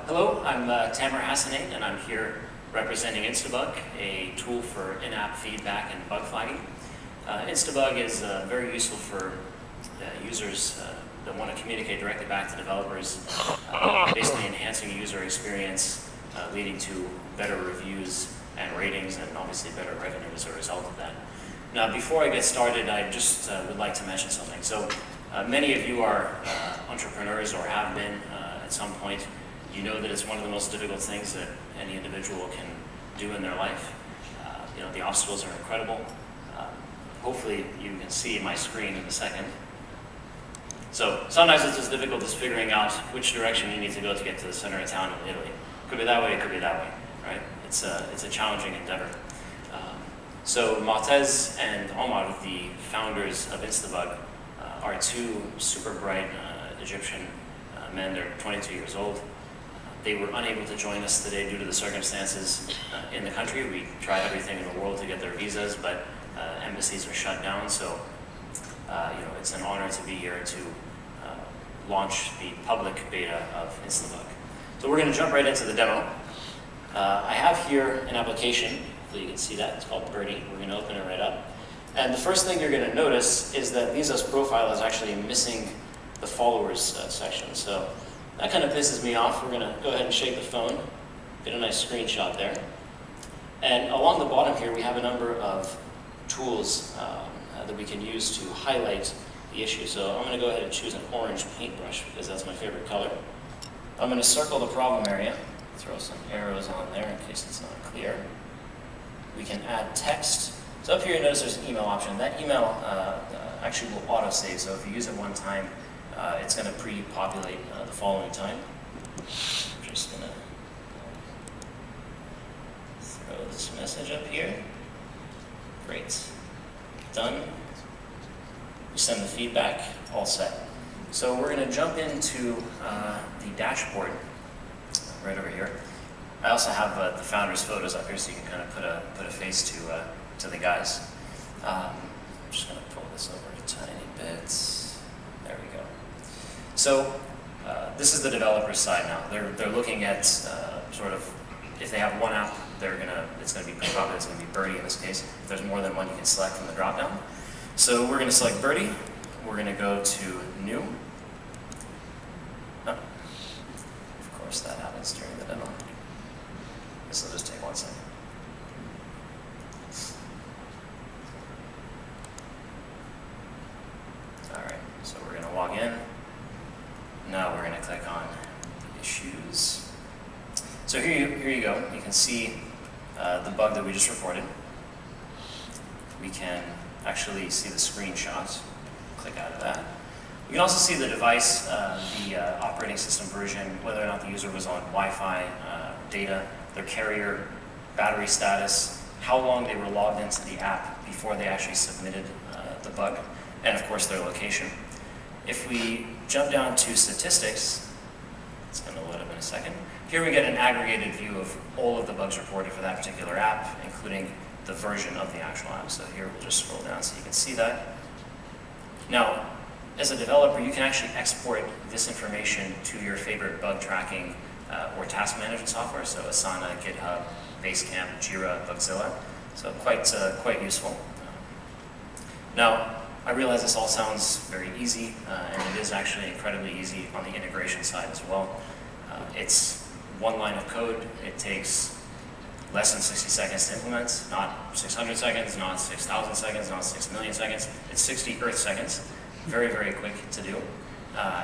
Hello, I'm Tamer Hassanein, and I'm here representing Instabug, a tool for in-app feedback and bug flagging. Instabug is very useful for users that want to communicate directly back to developers, basically enhancing user experience, leading to better reviews and ratings, and obviously better revenue as a result of that. Now, before I get started, I just would like to mention something. So, many of you are entrepreneurs or have been at some point. You know that it's one of the most difficult things that any individual can do in their life. The obstacles are incredible. Hopefully you can see my screen in a second. So sometimes it's as difficult as figuring out which direction you need to go to get to the center of town in Italy. It could be that way, it could be that way, right? It's a challenging endeavor. So Maltez and Omar, the founders of Instabug, are two super bright Egyptian men. They're 22 years old. They were unable to join us today due to the circumstances in the country. We tried everything in the world to get their visas, but embassies are shut down. So, it's an honor to be here to launch the public beta of Instabug. So we're going to jump right into the demo. I have here an application. Hopefully you can see that. It's called Birdie. We're going to open it right up. And the first thing you're going to notice is that Lisa's profile is actually missing the followers section. So that kind of pisses me off. We're going to go ahead and shake the phone, get a nice screenshot there. And along the bottom here, we have a number of tools that we can use to highlight the issue. So I'm going to go ahead and choose an orange paintbrush because that's my favorite color. I'm going to circle the problem area, throw some arrows on there in case it's not clear. We can add text. So up here you notice there's an email option. That email actually will auto-save, so if you use it one time, it's going to pre-populate the following time. I'm just going to throw this message up here. Great. Done. We send the feedback, all set. So we're going to jump into the dashboard right over here. I also have the founders' photos up here so you can kind of put a face to the guys. I'm just going to pull this over a tiny bit. There we go. So this is the developer's side now. They're looking at sort of, if they have one app, it's going to be probably it's going to be Birdie in this case. If there's more than one, you can select from the dropdown. So we're going to select Birdie. We're going to go to New. Oh. Of course, that happens during the demo. This will just take 1 second. All right, so we're going to log in. Now we're going to click on the issues. So here you go. You can see the bug that we just reported. We can actually see the screenshot. Click out of that. You can also see the device, the operating system version, whether or not the user was on Wi-Fi, data, their carrier, battery status, how long they were logged into the app before they actually submitted the bug, and of course their location. If we jump down to statistics, it's going to load up in a second. Here we get an aggregated view of all of the bugs reported for that particular app, including the version of the actual app. So here we'll just scroll down so you can see that. Now, as a developer, you can actually export this information to your favorite bug tracking or task management software, so Asana, GitHub, Basecamp, Jira, Bugzilla. So quite useful. Now, I realize this all sounds very easy, and it is actually incredibly easy on the integration side as well. It's one line of code. It takes less than 60 seconds to implement, not 600 seconds, not 6,000 seconds, not 6 million seconds. It's 60 Earth seconds. Very, very quick to do.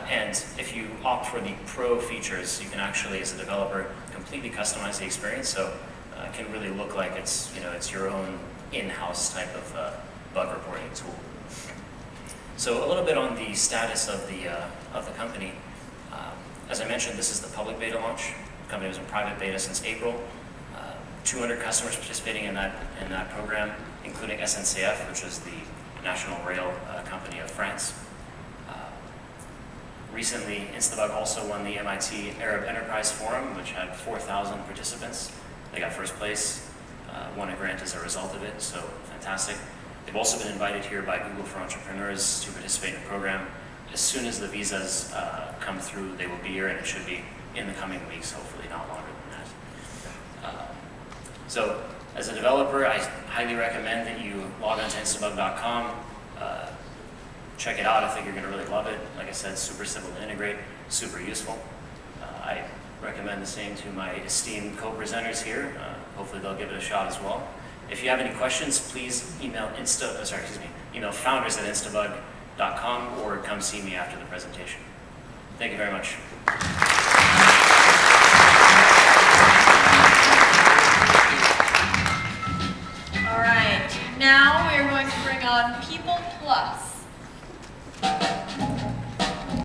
And if you opt for the pro features, you can actually, as a developer, completely customize the experience. So it can really look like it's your own in-house type of bug reporting tool. So a little bit on the status of the company. As I mentioned, this is the public beta launch. The company was in private beta since April. 200 customers participating in that program, including SNCF, which is the National Rail Company of France. Recently, Instabug also won the MIT Arab Enterprise Forum, which had 4,000 participants. They got first place, won a grant as a result of it, so fantastic. They've also been invited here by Google for Entrepreneurs to participate in the program, as soon as the visas come through, they will be here, and it should be in the coming weeks, hopefully not longer than that. So as a developer, I highly recommend that you log on to instabug.com. Check it out. I think you're going to really love it. Like I said, super simple to integrate, super useful. I recommend the same to my esteemed co-presenters here. Hopefully they'll give it a shot as well. If you have any questions, please email email founders@instabug.com or come see me after the presentation. Thank you very much.